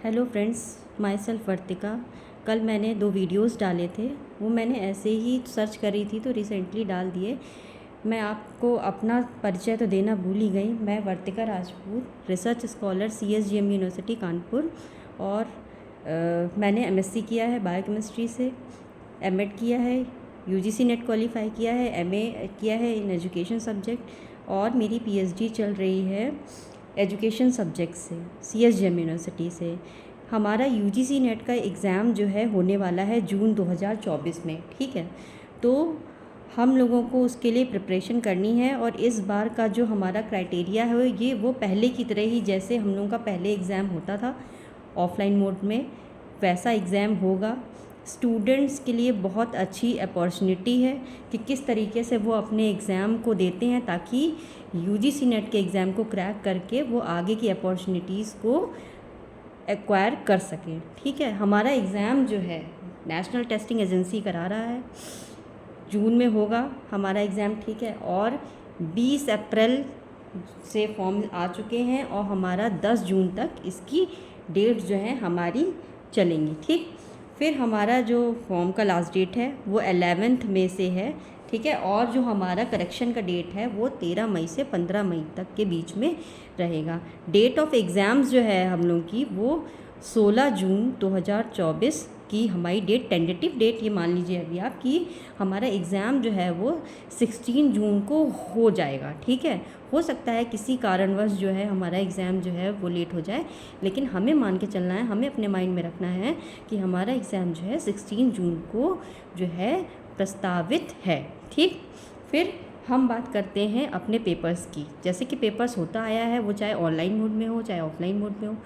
Hello friends, my self वर्तिका। कल मैंने 2 videos डाले थे, वो मैंने ऐसे ही सर्च करी थी तो रिसेंटली डाल दिए। मैं आपको अपना परिचय तो देना भूल ही गई। मैं Vartika Rajput, research scholar CSGM university Kanpur, और मैंने MSc किया है बायोकेमिस्ट्री से, M.Ed किया है, UGC नेट क्वालिफाई किया है, MA किया है इन एजुकेशन सब्जेक्ट, और मेरी PhD चल रही है एजुकेशन सब्जेक्ट से CSGM यूनिवर्सिटी से। हमारा UGC नेट का एग्ज़ाम जो है होने वाला है जून 2024 में, ठीक है। तो हम लोगों को उसके लिए प्रिपरेशन करनी है, और इस बार का जो हमारा क्राइटेरिया है ये वो पहले की तरह ही, जैसे हम लोगों का पहले एग्ज़ाम होता था ऑफलाइन मोड में, वैसा एग्ज़ाम होगा। स्टूडेंट्स के लिए बहुत अच्छी अपॉर्चुनिटी है कि किस तरीके से वो अपने एग्ज़ाम को देते हैं, ताकि UGC नेट के एग्ज़ाम को क्रैक करके वो आगे की अपॉर्चुनिटीज़ को एक्वायर कर सकें, ठीक है। हमारा एग्ज़ाम जो है नेशनल टेस्टिंग एजेंसी करा रहा है, जून में होगा हमारा एग्ज़ाम, ठीक है। और 20 अप्रैल से फॉर्म आ चुके हैं, और हमारा 10 जून तक इसकी डेट जो है हमारी चलेंगी, ठीक। फिर हमारा जो फॉर्म का लास्ट डेट है वो 11 मई से है, ठीक है। और जो हमारा करेक्शन का डेट है वो 13 मई से 15 मई तक के बीच में रहेगा। डेट ऑफ एग्ज़ाम्स जो है हम लोग की वो 16 जून 2024 की हमारी डेट, टेंटेटिव डेट ये मान लीजिए अभी आप, कि हमारा एग्ज़ाम जो है वो 16 जून को हो जाएगा, ठीक है। हो सकता है किसी कारणवश जो है हमारा एग्ज़ाम जो है वो लेट हो जाए, लेकिन हमें मान के चलना है, हमें अपने माइंड में रखना है कि हमारा एग्ज़ाम जो है 16 जून को जो है प्रस्तावित है, ठीक। फिर हम बात करते हैं अपने पेपर्स की। जैसे कि पेपर्स होता आया है, वो चाहे ऑनलाइन मोड में हो चाहे ऑफलाइन मोड में हो।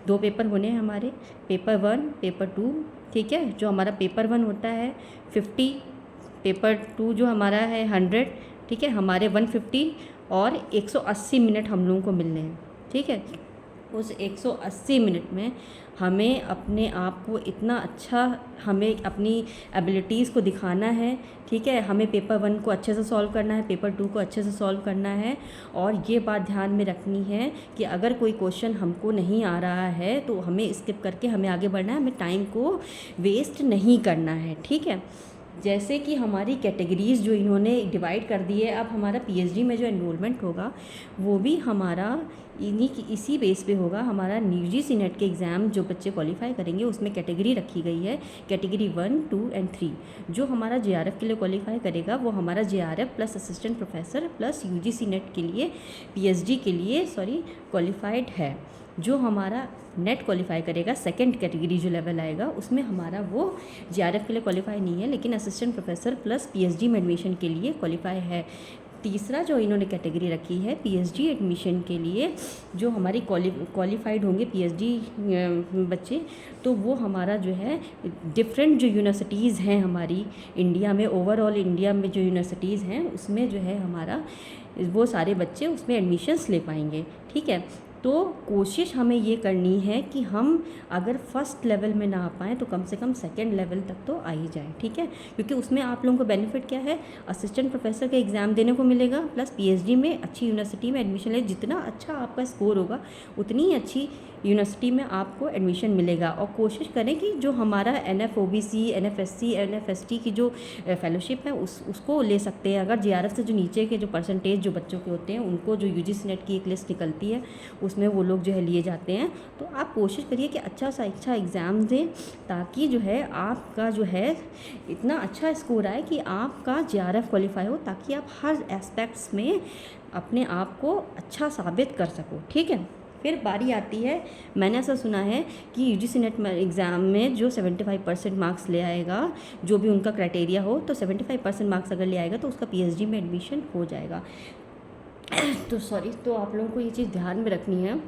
2 पेपर होने हैं हमारे, पेपर 1 पेपर 2, ठीक है। जो हमारा पेपर 1 होता है 50, पेपर 2 जो हमारा है 100, ठीक है। हमारे 150 और 180 मिनट हम लोगों को मिलने हैं, ठीक है। उस 180 मिनट में हमें अपने आप को इतना अच्छा, हमें अपनी एबिलिटीज़ को दिखाना है, ठीक है। हमें पेपर 1 को अच्छे से सॉल्व करना है, पेपर 2 को अच्छे से सॉल्व करना है। और ये बात ध्यान में रखनी है कि अगर कोई क्वेश्चन हमको नहीं आ रहा है तो हमें स्किप करके हमें आगे बढ़ना है, हमें टाइम को वेस्ट नहीं करना है, ठीक है। जैसे कि हमारी कैटेगरीज़ जो इन्होंने डिवाइड कर दी है, अब हमारा PhD में जो एनरोलमेंट होगा वो भी हमारा इसी बेस पे होगा। हमारा UGC नेट के एग्ज़ाम जो बच्चे क्वालिफाई करेंगे उसमें कैटेगरी रखी गई है, कैटेगरी 1, 2 एंड 3। जो हमारा JRF के लिए क्वालिफाई करेगा वो हमारा JRF plus assistant professor plus UGC net के लिए PhD के लिए क्वालिफाइड है। जो हमारा नेट क्वालिफाई करेगा, सेकंड कैटेगरी जो लेवल आएगा उसमें हमारा वो JRF के लिए क्वालिफाई नहीं है, लेकिन असिस्टेंट प्रोफेसर प्लस PhD में एडमिशन के लिए क्वालिफाई है। तीसरा जो इन्होंने कैटेगरी रखी है PhD एडमिशन के लिए, जो हमारी क्वालिफाइड होंगे PhD बच्चे, तो वो हमारा जो है डिफरेंट जो यूनिवर्सिटीज़ हैं हमारी इंडिया में, ओवरऑल इंडिया में जो यूनिवर्सिटीज़ हैं उसमें जो है हमारा वो सारे बच्चे उसमें एडमिशन्स ले पाएंगे, ठीक है। तो कोशिश हमें ये करनी है कि हम अगर फर्स्ट लेवल में ना आ पाएँ तो कम से कम सेकंड लेवल तक तो आ ही जाए, ठीक है। क्योंकि उसमें आप लोगों को बेनिफिट क्या है, असिस्टेंट प्रोफेसर का एग्ज़ाम देने को मिलेगा, प्लस PhD में अच्छी यूनिवर्सिटी में एडमिशन ले, जितना अच्छा आपका स्कोर होगा उतनी ही अच्छी यूनिवर्सिटी में आपको एडमिशन मिलेगा। और कोशिश करें कि जो हमारा NF-OBC, NF-SC, NF-ST की जो फेलोशिप है उसको ले सकते हैं। अगर JRF से जो नीचे के जो परसेंटेज जो बच्चों के होते हैं उनको जो UGC नेट की एक लिस्ट निकलती है उसमें वो लोग जो है लिए जाते हैं। तो आप कोशिश करिए कि अच्छा सा अच्छा एग्ज़ाम दें, ताकि जो है आपका जो है इतना अच्छा स्कोर आए कि आपका JRF क्वालिफाई हो, ताकि आप हर एस्पेक्ट्स में अपने आप को अच्छा साबित कर सको, ठीक है। फिर बारी आती है, मैंने ऐसा सुना है कि UGC नेट एग्ज़ाम में जो 75% मार्क्स ले आएगा, जो भी उनका क्राइटेरिया हो, तो 75% मार्क्स अगर ले आएगा तो उसका PhD में एडमिशन हो जाएगा। तो आप लोगों को ये चीज़ ध्यान में रखनी है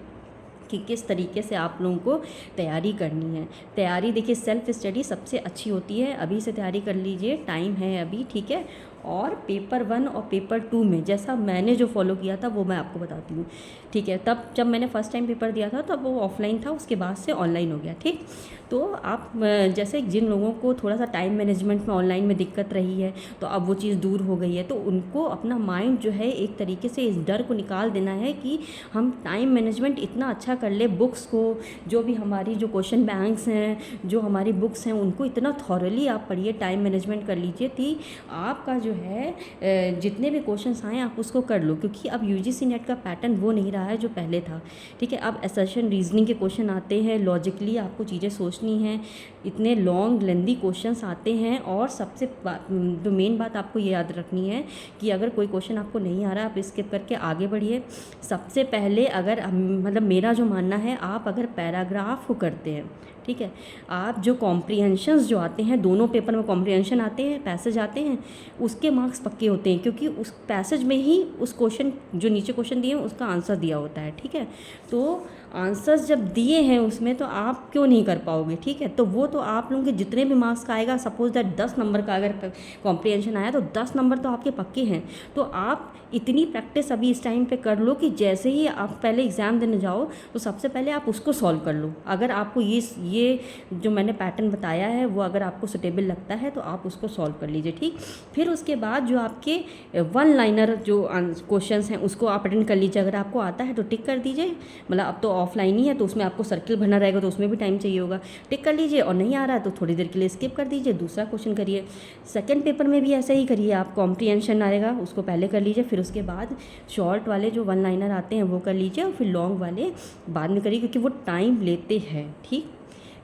कि किस तरीके से आप लोगों को तैयारी करनी है। तैयारी देखिए, सेल्फ स्टडी सबसे अच्छी होती है, अभी से तैयारी कर लीजिए, टाइम है अभी, ठीक है। और पेपर 1 और पेपर 2 में जैसा मैंने जो फॉलो किया था वो मैं आपको बताती हूँ, ठीक है। तब जब मैंने फ़र्स्ट टाइम पेपर दिया था तब वो ऑफलाइन था, उसके बाद से ऑनलाइन हो गया, ठीक। तो आप जैसे जिन लोगों को थोड़ा सा टाइम मैनेजमेंट में ऑनलाइन में दिक्कत रही है तो अब वो चीज़ दूर हो गई है, तो उनको अपना माइंड जो है एक तरीके से इस डर को निकाल देना है कि हम टाइम मैनेजमेंट इतना अच्छा कर ले, बुक्स को, जो भी हमारी जो क्वेश्चन बैंक्स हैं, जो हमारी बुक्स हैं, उनको इतना थॉरली आप पढ़िए, टाइम मैनेजमेंट कर लीजिए कि आपका जो है जितने भी क्वेश्चंस आए आप उसको कर लो, क्योंकि अब यूजीसी नेट का पैटर्न वो नहीं रहा है जो पहले था, ठीक है। अब असर्शन रीजनिंग के क्वेश्चन आते हैं, लॉजिकली आपको चीज़ें सोचनी हैं, इतने लॉन्ग लेंदी क्वेश्चंस आते हैं। और सबसे जो मेन बात आपको ये याद रखनी है कि अगर कोई क्वेश्चन आपको नहीं आ रहा आप स्किप करके आगे बढ़िए। सबसे पहले अगर मतलब मेरा जो मानना है, आप अगर पैराग्राफ को करते हैं, ठीक है, आप जो कॉम्प्रिहेंशंस जो आते हैं, दोनों पेपर में कॉम्प्रिहेंशन आते हैं, पैसेज आते हैं, उसके मार्क्स पक्के होते हैं, क्योंकि उस पैसेज में ही उस क्वेश्चन जो नीचे क्वेश्चन दिए हैं उसका आंसर दिया होता है, ठीक है। तो आंसर्स जब दिए हैं उसमें तो आप क्यों नहीं कर पाओगे, ठीक है। तो वो तो आप लोगों के जितने भी मार्क्स का आएगा, सपोज दैट 10 नंबर का अगर कॉम्प्रिहेंशन आया तो 10 नंबर तो आपके पक्के हैं। तो आप इतनी प्रैक्टिस अभी इस टाइम पे कर लो कि जैसे ही आप पहले एग्ज़ाम देने जाओ तो सबसे पहले आप उसको सॉल्व कर लो। अगर आपको ये जो मैंने पैटर्न बताया है वो अगर आपको सुटेबल लगता है तो आप उसको सॉल्व कर लीजिए, ठीक। फिर उसके बाद जो आपके 1 लाइनर जो क्वेश्चंस हैं उसको आप अटेंड कर लीजिए। अगर आपको आता है तो टिक कर दीजिए, मतलब अब तो ऑफलाइन ही है तो उसमें आपको सर्किल भरना रहेगा तो उसमें भी टाइम चाहिए होगा, टिक कर लीजिए। और नहीं आ रहा है तो थोड़ी देर के लिए स्किप कर दीजिए, दूसरा क्वेश्चन करिए। सेकंड पेपर में भी ऐसे ही करिए, आप कॉम्प्रिहेंशन आएगा उसको पहले कर लीजिए, फिर उसके बाद शॉर्ट वाले जो 1 लाइनर आते हैं वो कर लीजिए, और फिर लॉन्ग वाले बाद में करिए, क्योंकि वो टाइम लेते हैं, ठीक।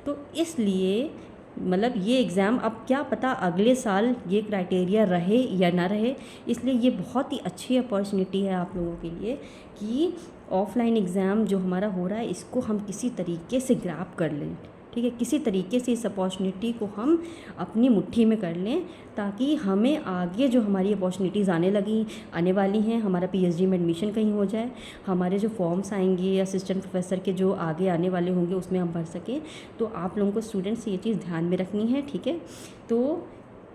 तो इसलिए मतलब ये एग्ज़ाम अब क्या पता अगले साल ये क्राइटेरिया रहे या ना रहे, इसलिए ये बहुत ही अच्छी अपॉर्चुनिटी है आप लोगों के लिए कि ऑफलाइन एग्ज़ाम जो हमारा हो रहा है इसको हम किसी तरीके से ग्रैब कर लें, ठीक है। किसी तरीके से इस अपॉर्चुनिटी को हम अपनी मुट्ठी में कर लें, ताकि हमें आगे जो हमारी अपॉर्चुनिटीज़ आने वाली हैं, हमारा पीएचडी में एडमिशन कहीं हो जाए, हमारे जो फॉर्म्स आएंगे असिस्टेंट प्रोफेसर के जो आगे आने वाले होंगे उसमें हम भर सकें। तो आप लोगों को स्टूडेंट्स ये चीज़ ध्यान में रखनी है, ठीक है। तो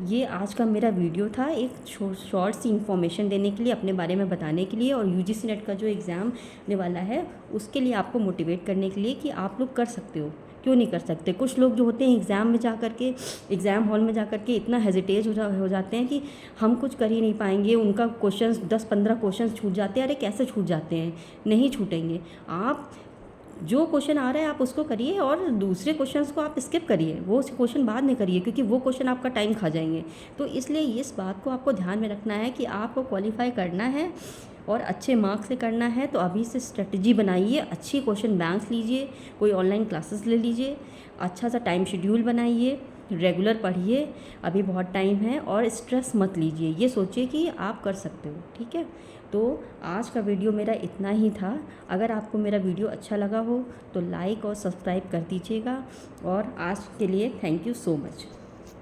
ये आज का मेरा वीडियो था, एक शॉर्ट सी इन्फॉर्मेशन देने के लिए, अपने बारे में बताने के लिए, और यूजीसी नेट का जो एग्ज़ाम होने वाला है उसके लिए आपको मोटिवेट करने के लिए कि आप लोग कर सकते हो, क्यों नहीं कर सकते। कुछ लोग जो होते हैं एग्ज़ाम में जा कर के, एग्ज़ाम हॉल में जा कर के इतना हेजिटेट हो जाते हैं कि हम कुछ कर ही नहीं पाएंगे, उनका क्वेश्चंस 10-15 क्वेश्चंस छूट जाते हैं। अरे कैसे छूट जाते हैं, नहीं छूटेंगे। आप जो क्वेश्चन आ रहा है आप उसको करिए और दूसरे क्वेश्चंस को आप स्किप करिए, वो क्वेश्चन बाद में करिए, क्योंकि वो क्वेश्चन आपका टाइम खा जाएंगे। तो इसलिए इस बात को आपको ध्यान में रखना है कि आपको क्वालिफाई करना है और अच्छे मार्क्स से करना है। तो अभी से स्ट्रेटजी बनाइए, अच्छी क्वेश्चन बैंक्स लीजिए, कोई ऑनलाइन क्लासेस ले लीजिए, अच्छा सा टाइम शेड्यूल बनाइए, रेगुलर पढ़िए, अभी बहुत टाइम है, और स्ट्रेस मत लीजिए, ये सोचिए कि आप कर सकते हो, ठीक है। तो आज का वीडियो मेरा इतना ही था। अगर आपको मेरा वीडियो अच्छा लगा हो तो लाइक और सब्सक्राइब कर दीजिएगा, और आज के लिए थैंक यू सो मच।